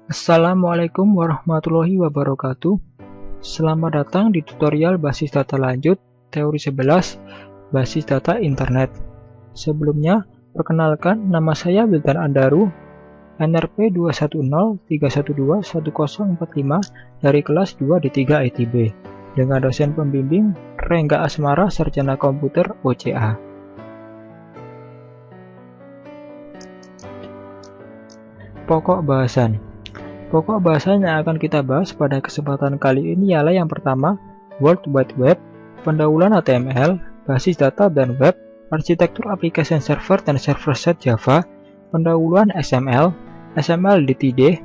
Assalamualaikum warahmatullahi wabarakatuh. Selamat datang di tutorial basis data lanjut teori 11 basis data internet. Sebelumnya, perkenalkan nama saya Wildan Andaru, NRP 21031211045 dari kelas 2 D3 ITB dengan dosen pembimbing Rengga Asmara Sarjana Komputer OCA. Pokok bahasan. Pokok bahasan yang akan kita bahas pada kesempatan kali ini ialah yang pertama, World Wide Web, pendahuluan HTML, basis data dan web, arsitektur aplikasi server dan server-side Java, pendahuluan XML, XML DTD,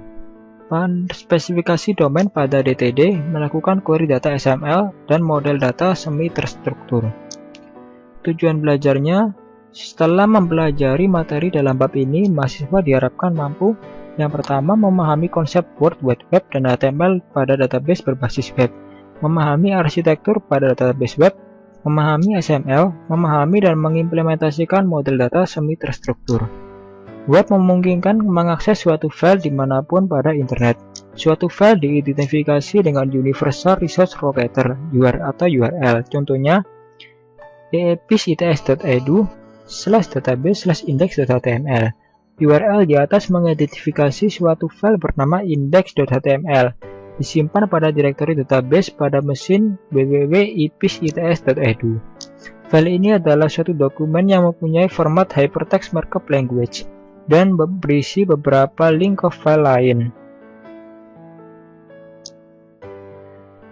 spesifikasi domain pada DTD, melakukan query data XML, dan model data semi terstruktur. Tujuan belajarnya, setelah mempelajari materi dalam bab ini, mahasiswa diharapkan mampu yang pertama, memahami konsep World Wide Web dan HTML pada database berbasis web, memahami arsitektur pada database web, memahami XML, memahami dan mengimplementasikan model data semi terstruktur. Web memungkinkan mengakses suatu file dimanapun pada internet. Suatu file diidentifikasi dengan Universal Resource Locator atau URL. Contohnya, eepis.its.edu/database/index.html. URL di atas mengidentifikasi suatu file bernama index.html, disimpan pada direktori database pada mesin www.epis.its.edu. File ini adalah suatu dokumen yang mempunyai format Hypertext Markup Language dan berisi beberapa link ke file lain.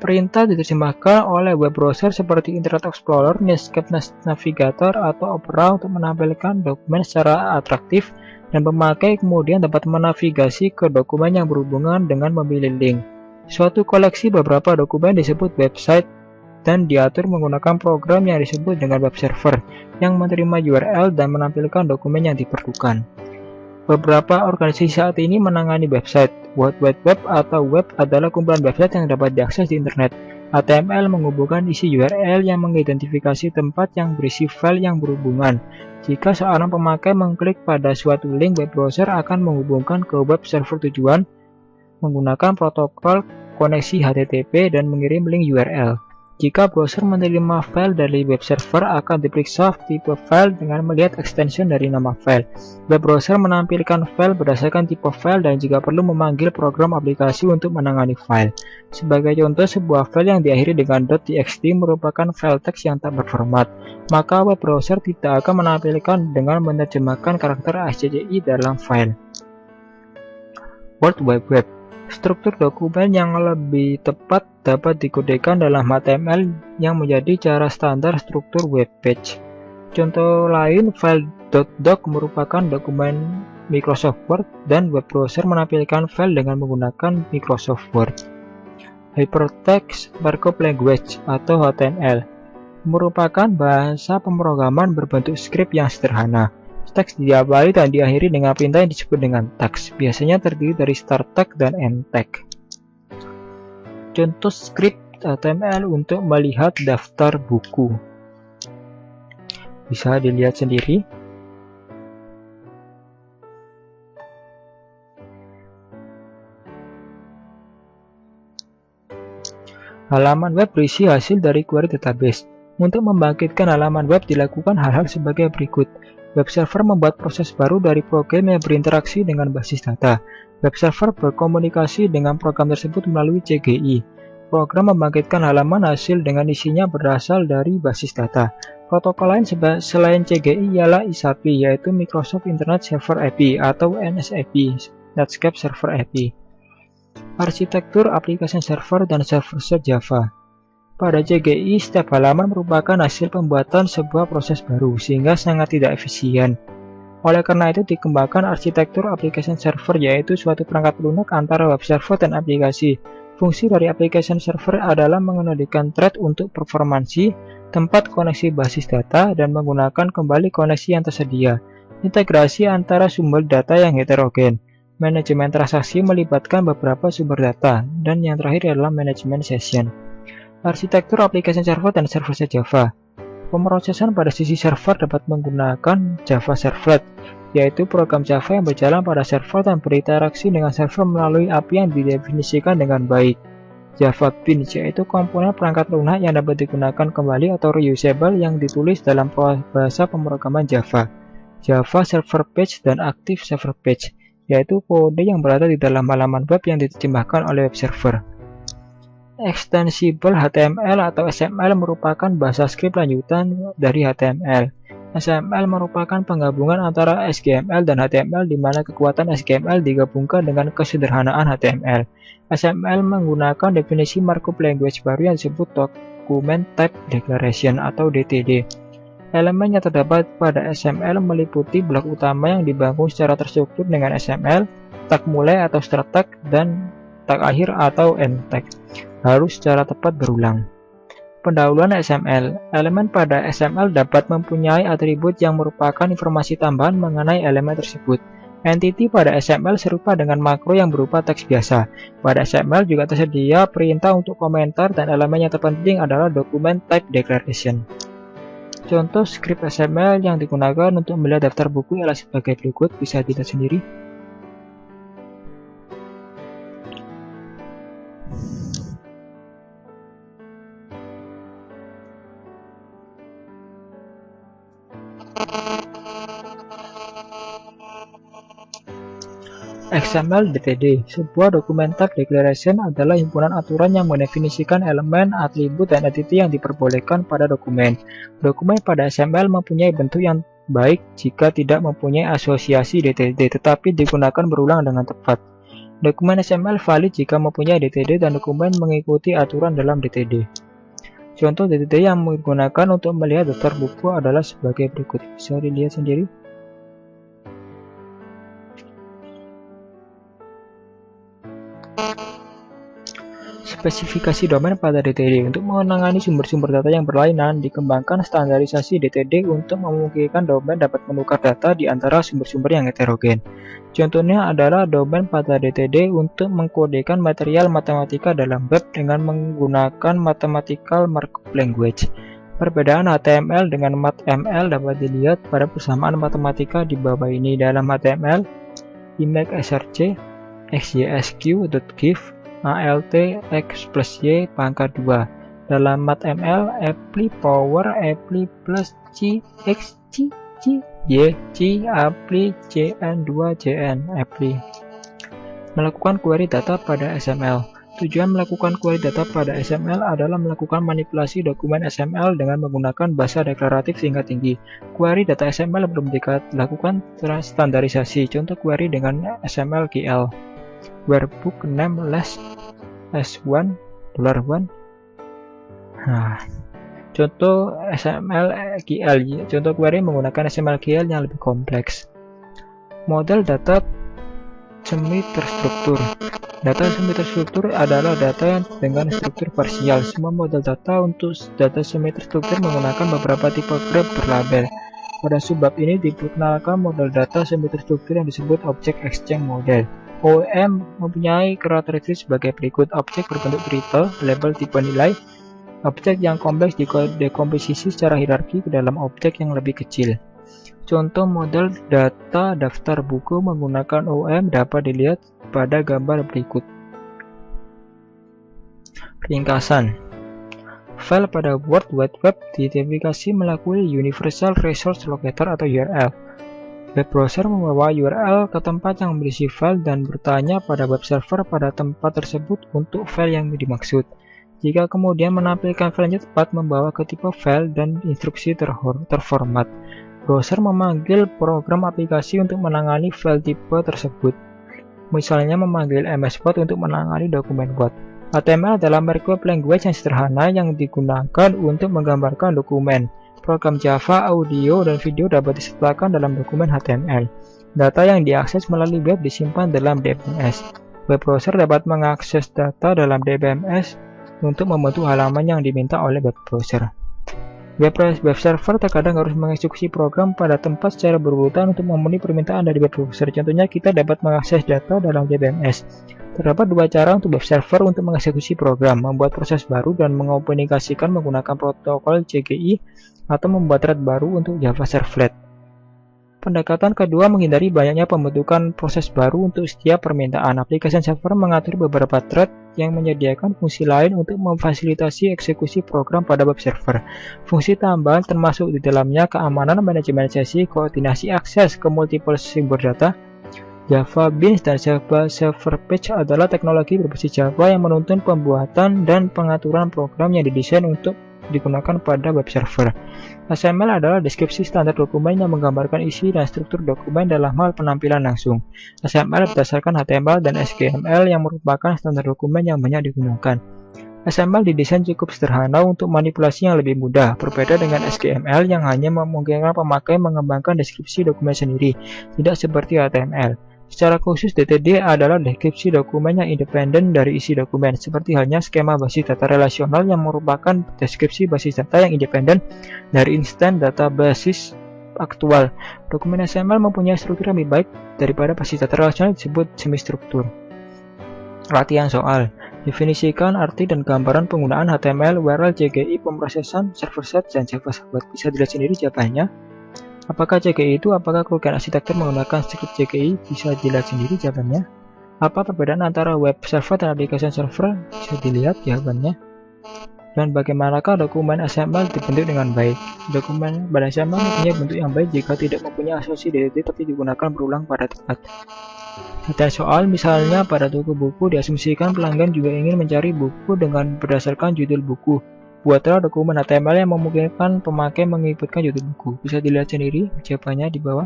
Perintah diterjemahkan oleh web browser seperti Internet Explorer, Netscape Navigator, atau Opera untuk menampilkan dokumen secara atraktif, dan pemakai kemudian dapat menavigasi ke dokumen yang berhubungan dengan memilih link. Suatu koleksi beberapa dokumen disebut website dan diatur menggunakan program yang disebut dengan web server yang menerima URL dan menampilkan dokumen yang diperlukan. Beberapa organisasi saat ini menangani website. World Wide Web atau web adalah kumpulan website yang dapat diakses di internet. HTML menghubungkan isi URL yang mengidentifikasi tempat yang berisi file yang berhubungan. Jika seorang pemakai mengklik pada suatu link, web browser akan menghubungkan ke web server tujuan menggunakan protokol koneksi HTTP dan mengirim link URL. Jika browser menerima file dari web server, akan diperiksa tipe file dengan melihat extension dari nama file. Web browser menampilkan file berdasarkan tipe file dan jika perlu memanggil program aplikasi untuk menangani file. Sebagai contoh, sebuah file yang diakhiri dengan .txt merupakan file teks yang tak berformat, maka web browser tidak akan menampilkan dengan menerjemahkan karakter ASCII dalam file. World Wide Web. Struktur dokumen yang lebih tepat dapat dikodekan dalam HTML yang menjadi cara standar struktur web page. Contoh lain, file.doc merupakan dokumen Microsoft Word dan web browser menampilkan file dengan menggunakan Microsoft Word. Hypertext Markup Language atau HTML merupakan bahasa pemrograman berbentuk skrip yang sederhana. Teks diawali dan diakhiri dengan perintah yang disebut dengan teks, biasanya terdiri dari start tag dan end tag. Contoh skrip HTML untuk melihat daftar buku. Bisa dilihat sendiri. Halaman web berisi hasil dari query database. Untuk membangkitkan halaman web dilakukan hal-hal sebagai berikut. Web server membuat proses baru dari program yang berinteraksi dengan basis data. Web server berkomunikasi dengan program tersebut melalui CGI. Program membangkitkan halaman hasil dengan isinya berasal dari basis data. Protokol lain selain CGI ialah ISAPI, yaitu Microsoft Internet Server API atau NSAPI, Netscape Server API. Arsitektur aplikasi server dan server-side Java. Pada CGI, setiap halaman merupakan hasil pembuatan sebuah proses baru, sehingga sangat tidak efisien. Oleh karena itu, dikembangkan arsitektur application server, yaitu suatu perangkat lunak antara web server dan aplikasi. Fungsi dari application server adalah mengendalikan thread untuk performansi, tempat koneksi basis data, dan menggunakan kembali koneksi yang tersedia. Integrasi antara sumber data yang heterogen. Manajemen transaksi melibatkan beberapa sumber data, dan yang terakhir adalah manajemen session. Arsitektur aplikasi server dan server-side Java. Pemrosesan pada sisi server dapat menggunakan Java Servlet. yaitu program Java yang berjalan pada server dan berinteraksi dengan server melalui API yang didefinisikan dengan baik. Java Beans yaitu komponen perangkat lunak yang dapat digunakan kembali atau reusable yang ditulis dalam bahasa pemrograman Java. Java Server Page dan Active Server Page yaitu kode yang berada di dalam halaman web yang diterjemahkan oleh web server. Extensible HTML atau XML merupakan bahasa skrip lanjutan dari HTML. XML merupakan penggabungan antara HTML dan HTML di mana kekuatan HTML digabungkan dengan kesederhanaan HTML. XML menggunakan definisi markup language baru yang disebut Document Type Declaration atau DTD. Elemen yang terdapat pada XML meliputi blok utama yang dibangun secara terstruktur dengan XML, tag mulai atau start tag, dan tag akhir atau end tag harus secara tepat berulang. Pendahuluan XML. Elemen pada XML dapat mempunyai atribut yang merupakan informasi tambahan mengenai elemen tersebut. Entity pada XML serupa dengan makro yang berupa teks biasa. Pada XML juga tersedia perintah untuk komentar dan elemen yang terpenting adalah Document Type Declaration. Contoh skrip XML yang digunakan untuk melihat daftar buku ialah sebagai berikut, bisa dilihat sendiri. XML DTD, sebuah Document Type Declaration adalah himpunan aturan yang mendefinisikan elemen, atribut, dan entity yang diperbolehkan pada dokumen. Dokumen pada XML mempunyai bentuk yang baik jika tidak mempunyai asosiasi DTD, tetapi digunakan berulang dengan tepat. Dokumen XML valid jika mempunyai DTD dan dokumen mengikuti aturan dalam DTD. Contoh DTD yang digunakan untuk melihat daftar buku adalah sebagai berikut, bisa dilihat sendiri. Spesifikasi domain pada DTD. Untuk menangani sumber-sumber data yang berlainan, dikembangkan standarisasi DTD untuk memungkinkan domain dapat menukar data di antara sumber-sumber yang heterogen. Contohnya adalah domain pada DTD untuk mengkodekan material matematika dalam web dengan menggunakan mathematical markup language. Perbedaan HTML dengan MathML dapat dilihat pada persamaan matematika di bawah ini. Dalam HTML, image src, xysq.give, alt x plus y pangkat 2. Dalam MathML, apply power apply plus c x c y c apply cn 2 cn apply. Melakukan query data pada XML. Tujuan melakukan query data pada XML adalah melakukan manipulasi dokumen XML dengan menggunakan bahasa deklaratif tingkat tinggi. Query data XML belum dilakukan standarisasi. Contoh query dengan XML-GL. Where book name less S1 $1. Nah, contoh XML-GL. Contoh query menggunakan XML-GL yang lebih kompleks. Model data semi terstruktur. Data semi terstruktur adalah data yang dengan struktur parsial. Semua model data untuk data semi terstruktur menggunakan beberapa tipe graph berlabel. Pada subbab ini diperkenalkan model data semi terstruktur yang disebut Object Exchange Model. OEM mempunyai karakteristik sebagai berikut: objek berbentuk berita, label tipe nilai, objek yang kompleks dikomposisi secara hierarki ke dalam objek yang lebih kecil. Contoh model data daftar buku menggunakan OEM dapat dilihat pada gambar berikut. Ringkasan. File pada World Wide Web diidentifikasi melalui Universal Resource Locator atau URL. Web browser membawa URL ke tempat yang berisi file dan bertanya pada web server pada tempat tersebut untuk file yang dimaksud. Jika kemudian menampilkan filenya tepat membawa ke tipe file dan instruksi terformat, browser memanggil program aplikasi untuk menangani file tipe tersebut. Misalnya memanggil MS Word untuk menangani dokumen Word. HTML adalah markup language yang sederhana yang digunakan untuk menggambarkan dokumen. Program Java, audio, dan video dapat disertakan dalam dokumen HTML. Data yang diakses melalui web disimpan dalam DBMS. Web browser dapat mengakses data dalam DBMS untuk membentuk halaman yang diminta oleh web browser. Web server terkadang harus mengeksekusi program pada tempat secara berurutan untuk memenuhi permintaan dari web browser. Contohnya, kita dapat mengakses data dalam DBMS. Terdapat dua cara untuk web server untuk mengeksekusi program: membuat proses baru dan mengkomunikasikan menggunakan protokol CGI, atau membuat thread baru untuk Java Servlet. Pendekatan kedua menghindari banyaknya pembentukan proses baru untuk setiap permintaan. Aplikasi server mengatur beberapa thread yang menyediakan fungsi lain untuk memfasilitasi eksekusi program pada web server. Fungsi tambahan termasuk di dalamnya keamanan, manajemen sesi, koordinasi akses ke multiple sumber data. Java Beans dan Java Server Page adalah teknologi berbasis Java yang menuntun pembuatan dan pengaturan program yang didesain untuk digunakan pada web server. XML adalah deskripsi standar dokumen yang menggambarkan isi dan struktur dokumen dalam hal penampilan langsung. XML berdasarkan HTML dan HTML yang merupakan standar dokumen yang banyak digunakan. XML didesain cukup sederhana untuk manipulasi yang lebih mudah, berbeda dengan HTML yang hanya memungkinkan pemakai mengembangkan deskripsi dokumen sendiri, tidak seperti HTML. Secara khusus, DTD adalah deskripsi dokumen yang independen dari isi dokumen, seperti halnya skema basis data relasional yang merupakan deskripsi basis data yang independen dari instan database aktual. Dokumen XML mempunyai struktur lebih baik daripada basis data relasional disebut semi-struktur. Latihan soal. Definisikan arti dan gambaran penggunaan HTML, URL, CGI, pemrosesan, server side, dan Java Sahabat. Bisa dilihat sendiri jawabannya. Apakah CGI itu? Apakah kerugian arsitektur menggunakan script CGI? Bisa dilihat sendiri jawabannya. Apa perbedaan antara web server dan aplikasi server? Bisa dilihat jawabannya. Dan bagaimanakah dokumen XML dibentuk dengan baik? Dokumen pada XML mempunyai bentuk yang baik jika tidak mempunyai asosiasi DTD tapi digunakan berulang pada tempat. Ada soal, misalnya pada toko buku diasumsikan pelanggan juga ingin mencari buku dengan berdasarkan judul buku. Buatlah dokumen HTML yang memungkinkan pemakai menginputkan judul buku. Bisa dilihat sendiri jawabannya di bawah.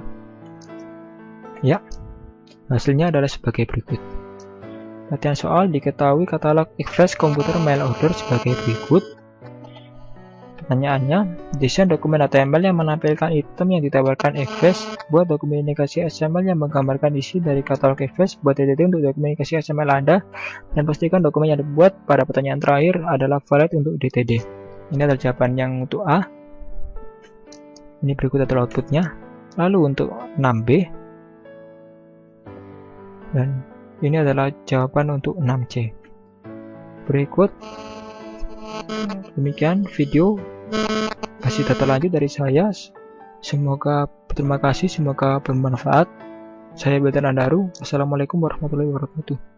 Ya, hasilnya adalah sebagai berikut. Latihan soal, diketahui katalog Express komputer mail order sebagai berikut. Pertanyaannya, desain dokumen HTML yang menampilkan item yang ditawarkan Express. Buat dokumentasi XML yang menggambarkan isi dari katalog Express. Buat DTD untuk dokumentasi XML Anda. Dan pastikan dokumen yang dibuat pada pertanyaan terakhir adalah valid untuk DTD. Ini adalah jawaban yang untuk A. Ini berikut adalah outputnya. Lalu untuk 6B. Dan ini adalah jawaban untuk 6C. Berikut. Demikian video basis data lanjut dari saya. Semoga terima kasih, semoga bermanfaat. Saya Bedan Andaru. Assalamualaikum warahmatullahi wabarakatuh.